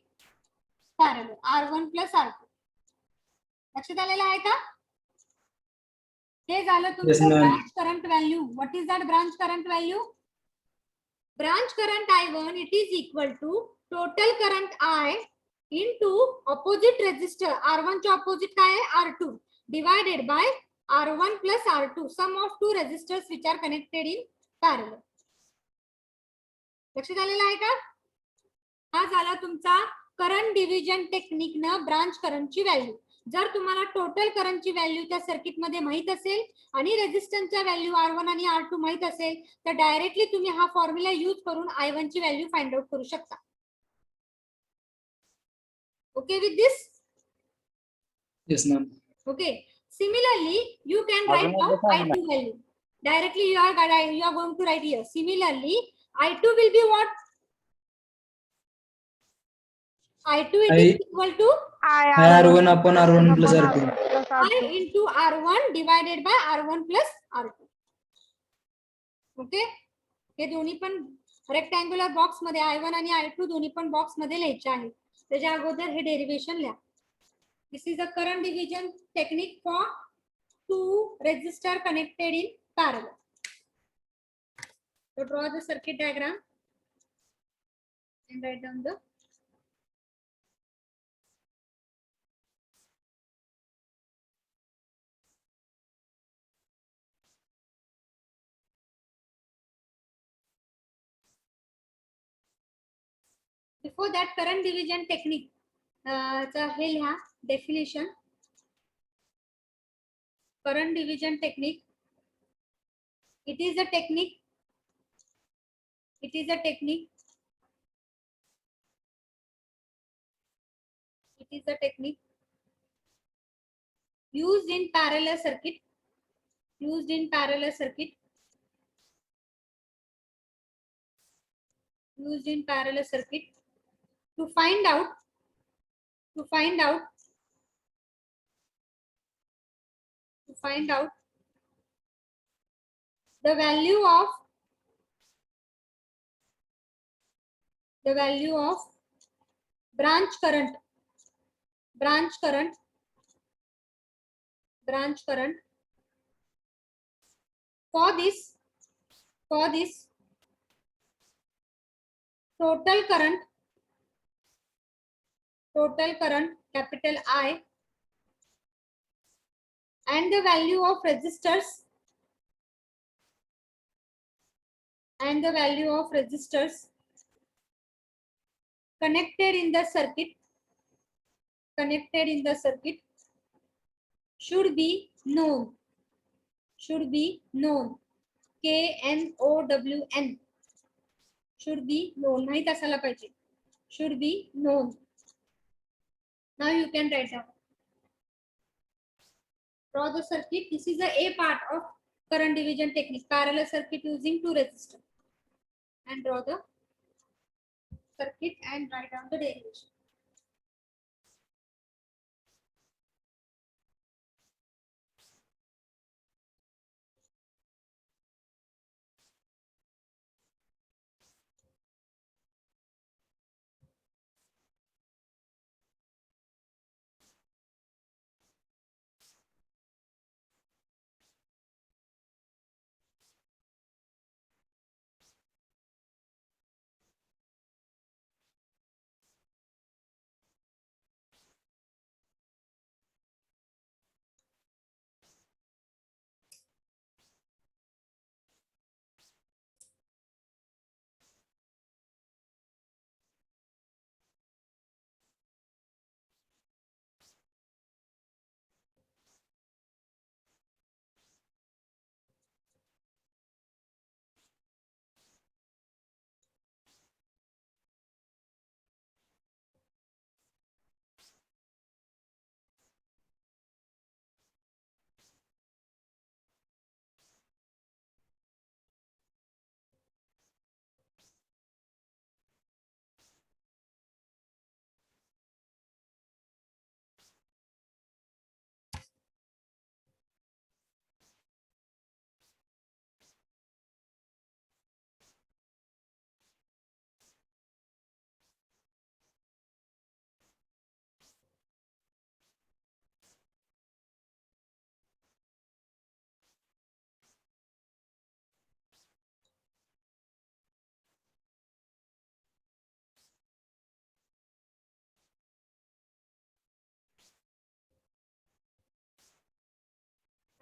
parallel, R1 plus R2. लक्षात आलेलं आहे का? हे झालं Yes, तुमचं ma'am. Branch current value. What is that branch current value? Branch current I1 it is equal to total current I into opposite resistor R1 चे opposite काय आहे? R2 divided by R1 plus R2, sum of two resistors which are connected in parallel. लक्षात आलेलं आहे का? हा झाला तुमचा करंट डिव्हिजन टेक्निक न ब्रांच करंटची व्हॅल्यू. जर तुम्हाला टोटल करंटची व्हॅल्यू त्या सर्किट मध्ये माहित असेल आणि रेजिस्टन्सच्या व्हॅल्यू R1 आणि R2 माहित असेल तर डायरेक्टली तुम्ही हा फॉर्म्युला यूज करून I1 ची व्हॅल्यू फाइंड आउट करू शकता. Okay with this? Yes, ma'am. Okay. Similarly, you can write Again, down the same. I2 value. Directly you are going to write here. Similarly, I2 will be what? I2 it is equal to R1 upon R1 plus R2. I into R1 divided by R1 plus R2. Okay. हे दोन्ही पण rectangular box मध्ये I1 आणि I2 दोन्ही पण box मध्ये लिहायचे आहे. त्याच्या अगोदर हे डेरिव्हेशन लिहा. This is a current division technique for two resistors connected in parallel. So draw the circuit diagram and write down the before that current division technique हे लिहा definition. Current division technique, it is a technique used in parallel circuit to find out the value of branch current for this total current capital I and the value of resistors connected in the circuit should be known. KNOWN should be known. माहित असायला पाहिजे. Should be known. Now you can write down. Draw the circuit. This is the A part of current division technique. Parallel circuit using two resistors. And draw the circuit and write down the derivation.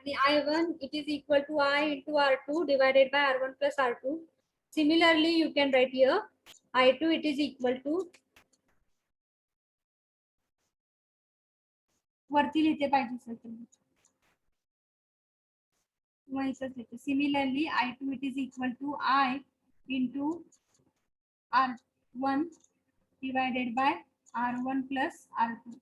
आणि I1 it is equal to I into R2 divided by R1 plus R2. Similarly, you can write here I2 it is equal to वरती लिहिते पाहिजे sir तुम्ही. Similarly, I2 it is equal to I into R1 divided by R1 plus R2.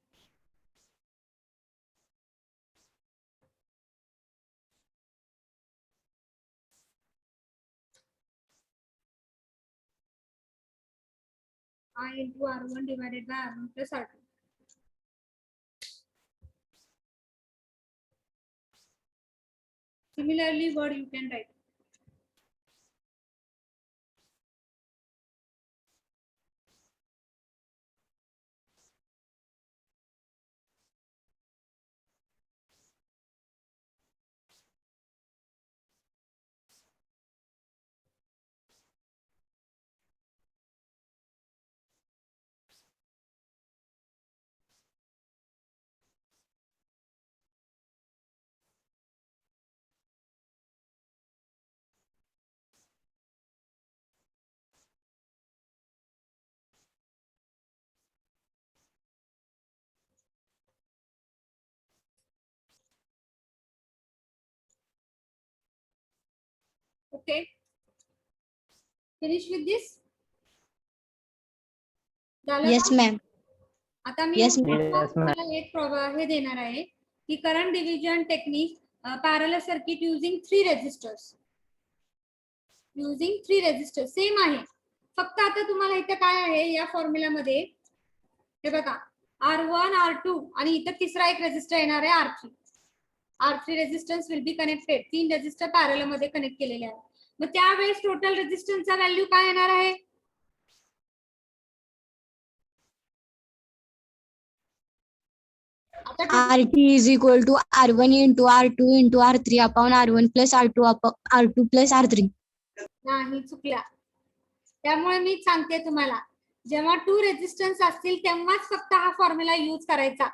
I into R1 divided by R1 plus R2. Similarly, what you can write? Okay. Finish with this. झालं Yes, का? ma'am. आता मी Yes, ma'am. तुम्हाला एक हे देणार आहे की current division technique parallel circuit using 3 resistors. Using 3 resistor same आहे, फक्त आता तुम्हाला इथे काय आहे या फॉर्म्युला मध्ये हे बघा R1 R2 आणि इथे तिसरा एक रेजिस्टर येणार आहे R3 resistance will be connected. 3 resistor parallel मध्ये कनेक्ट केलेले आहेत. मग त्यावेळेस टोटल रेजिस्टन्सचा व्हॅल्यू काय येणार आहे? RT is equal to R1 into R2 into R3 upon R1 plus R2 plus R3. नाही, चुकल्या. त्यामुळे मी सांगते तुम्हाला, जेव्हा 2 रेजिस्टन्स असतील तेव्हाच फक्त हा फॉर्म्युला यूज करायचा.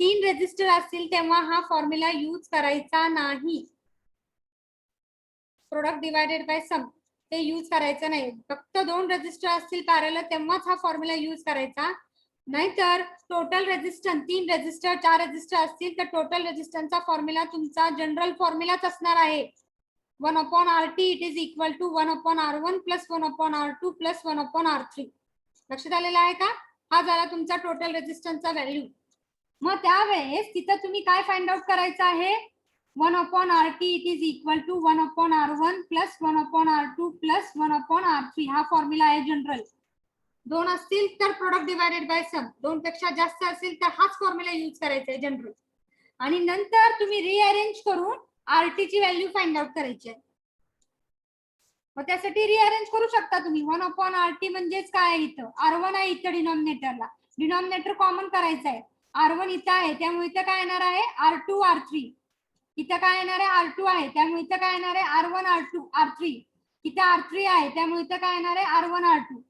3 रेजिस्टर असतील तेव्हा हा फॉर्म्युला यूज करायचा नाही. प्रोडक्ट डिवायडेड बाय सम ते यूज करायचं नाही. फक्त 2 रेजिस्टर असतील पॅरलल तेव्हाच हा फॉर्म्युला यूज करायचा. नाहीतर टोटल रेजिस्टन्स 3 रेजिस्टर 4 रेजिस्टर असतील तर टोटल रेजिस्टन्सचा फॉर्म्युला तुमचा जनरल फॉर्म्युलाच असणार आहे. 1 upon RT it is equal to 1 upon R1 plus 1 upon R2 plus 1 upon R3. लक्षात आलेलं आहे का? हा झाला तुमचा टोटल रेजिस्टन्सचा व्हॅल्यू. मग त्यावेळेस तिथं तुम्ही काय फाइंड आउट करायचं आहे? 1 upon RT it is equal to 1 upon R1 plus 1 upon R2 plus 1 upon R3. हा फॉर्म्युला आहे जनरल. 2 असतील तर प्रोडक्ट डिवायडेड बाय सम, 2 पेक्षा जास्त असेल तर हाच फॉर्म्युला यूज करायचा आहे जनरल. आणि नंतर तुम्ही रिअरेंज करून RT ची व्हॅल्यू फाइंड आउट करायची आहे. मग त्यासाठी रिअरेंज करू शकता तुम्ही. 1 upon RT म्हणजेच काय आहे? इथं R1 आहे, इथं डिनॉमिनेटरला डिनॉमिनेटर कॉमन करायचं आहे. R1 इथं आहे त्यामुळे इथं काय येणार आहे? R2 R3. इथं काय येणार आहे? R2 आहे त्यामुळे इथं काय येणार आहे? R1 R2 R3. इथं R3 आहे त्यामुळे इथं काय येणार आहे? R1 R2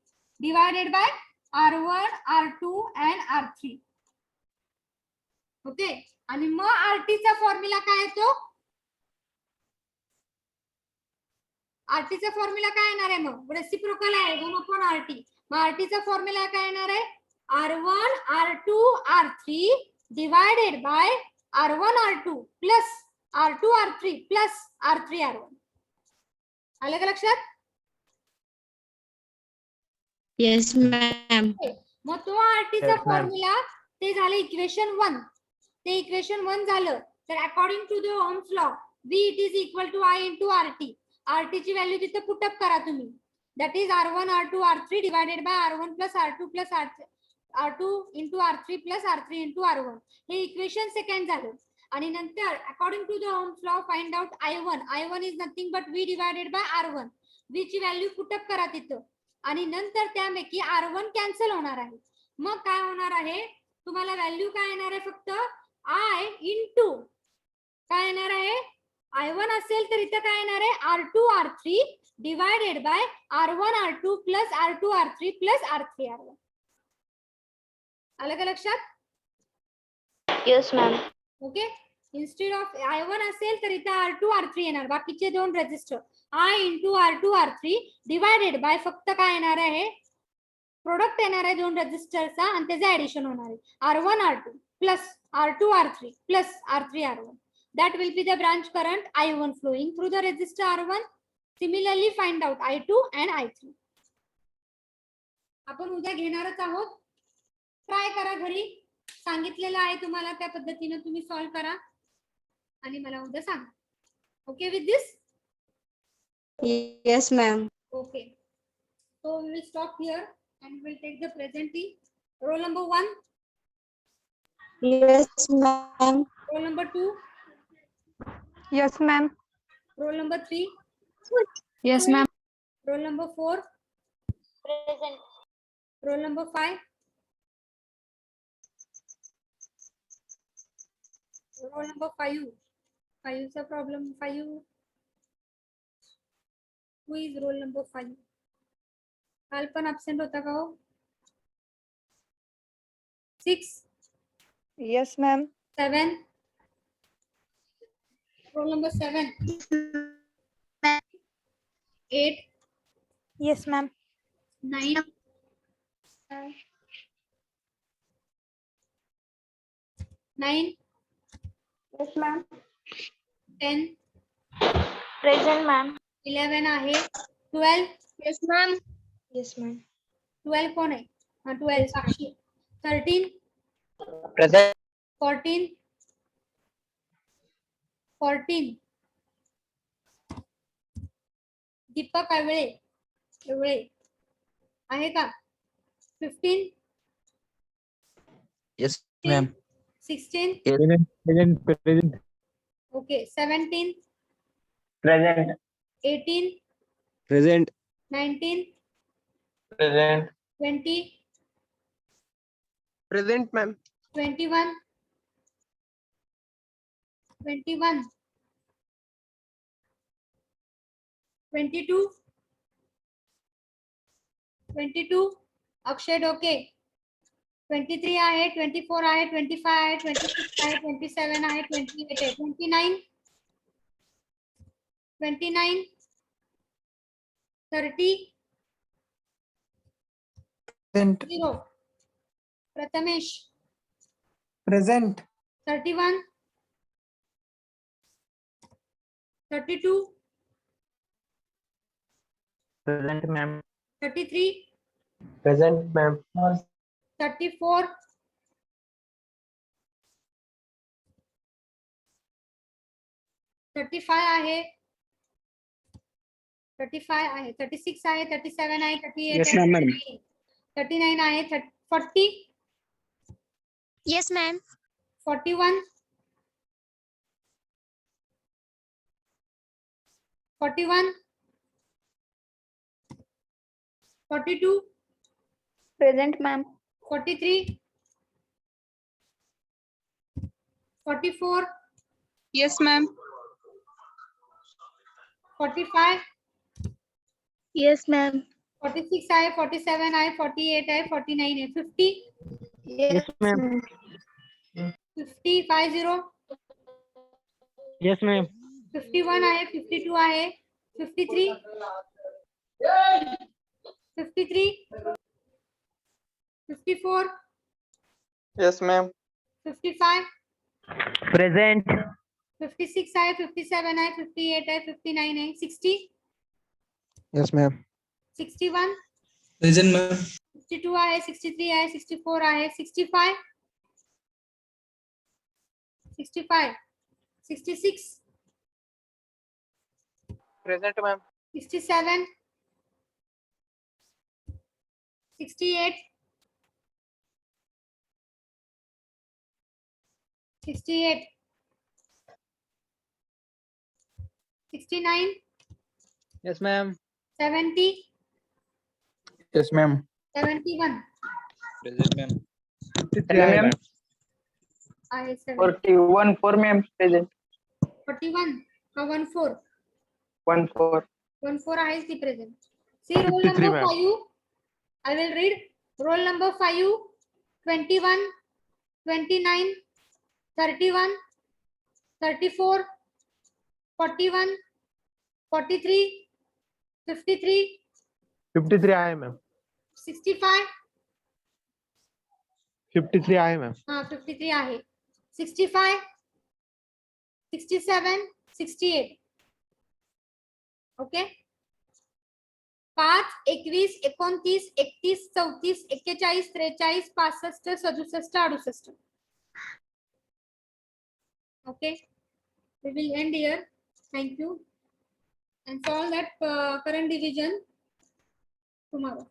divided by R1 R2 and R3. Okay. आणि मग RT चा फॉर्म्युला काय येतो? RT चा फॉर्म्युला काय येणार आहे? मग रेसिप्रोकल आहे 1 upon RT. मग RT चा फॉर्म्युला काय येणार आहे? R1 R2 R3 divided by R1 R2 plus R2 R3 plus R3 R1. आलं का लक्षात? Yes, ma'am. मग तो RT चा Yes, ma'am. फॉर्म्युला ते झालं इक्वेशन 1. ते इक्वेशन 1 झालं तर according to the Ohm's law V it is equal to I into RT. RT ची व्हॅल्यू तिथे पुट अप करा तुम्ही. That is R1 R2 R3 divided by R1 plus R2 plus R2 into R3 plus R3 into R1. हे equation second झालं. आणि नंतर according to the Ohm's law find out I1 is nothing but V divided by R1. V ची value put up करा तिथं. आणि नंतर त्यापैकी R1 कॅन्सल होणार आहे. मग काय होणार आहे? तुम्हाला व्हॅल्यू काय येणार आहे? फक्त I इंटू काय येणार आहे? I1 असेल तर इथं काय येणार आहे? R2 R3 divided by R1 R2 plus R2 R3 plus R3 R1. आलं का लक्षात? Yes, ma'am. Okay. Instead of I1 असेल तर इथे R2 R3 येणार. बाकीचे दोन resistor I into R2 R3 divided by फक्त काय येणार आहे, प्रोडक्ट येणार आहे दोन रेजिस्टरचा आणि त्याचे ऍडिशन होणार आहे R1 R2 plus R2 R3 plus R3 R1. That will be the branch current I1 flowing through the resistor R1. Similarly, find out I2 and I3. आपण उद्या घेणारच आहोत. ट्राय करा घरी, सांगितलेलं आहे तुम्हाला त्या पद्धतीने तुम्ही सॉल्व्ह करा आणि मला उद्या सांगा. Okay with this? Yes, ma'am. Okay. So we will stop here and we'll take the presenting. Roll number 1, Yes, ma'am. roll number 2, Yes, ma'am. roll number 3, Yes, ma'am. roll number 4, roll number 5, roll number 5. 5 चा problem 5. Who is roll number 5? काल पण absent होता का हो? 6, Yes, ma'am. 7. Roll number 7. 8, Yes, ma'am. 9, 9, Yes, ma'am. 10, Present, ma'am. 11 आहे. 12, Yes, ma'am. Yes, ma'am. 12 कोण आहे? 12 साक्षी. 13, Present. 14, 14. दीपक आवळे आहे का? 15, Yes, ma'am. 16, Present. okay, 17, Present. 18, Present. 19, Present. 20, Present, ma'am. 21, 21, 22, 22, Akshay डोके. 23 आहे, 24 आहे, 25 आहे, 26 आहे, 27 आहे, 28 आहे, 29, 29, 30, Present. 0. Prathamesh. Present. 31, 32, Present, ma'am. 33, Present, ma'am. 34, 35 आहे, 35 आहे, 36 आहे, 37 आहे, 38 Yes, आहे, ma'am. 39 आहे, 40, Yes, ma'am. 41, 41, 42, Present, ma'am. 43, 44, Yes, ma'am. 45, Yes, ma'am. 46 आहे, 47 आहे, 48 आहे, 49 आहे, 50, Yes, ma'am. 50, 50, Yes, ma'am. 51 आहे, 52 आहे, 53, 53, 54, Yes, ma'am. 55, Present. 56 आहे, 57 आहे, 58 आहे, 59 आहे, 60, Yes, ma'am. 61, Present, ma'am. 62 आहे, 63 आहे, 64 आहे, 65, 65, 66, Present, ma'am. 67, 68, 68, 69, Yes, ma'am. 70, Yes, ma'am. 71 Present, ma'am. 53, ma'am. आहे, 70, 41, 4, ma'am. Present. 41 का 14? 1, 4. 14 आहे ती present. C roll 53, number ma'am. 5. I will read roll number 5, 21, 29, 31, 34, 41, 43, 53, 53 आहे मॅम. 65. 53 आहे मॅम. हा 53 आहे. 65, 67, 68. Okay. 5, 21, 29, 31, 34, 41, 43, 65, 67, 68. Okay. We will end here. Thank you. And solve that current division tomorrow.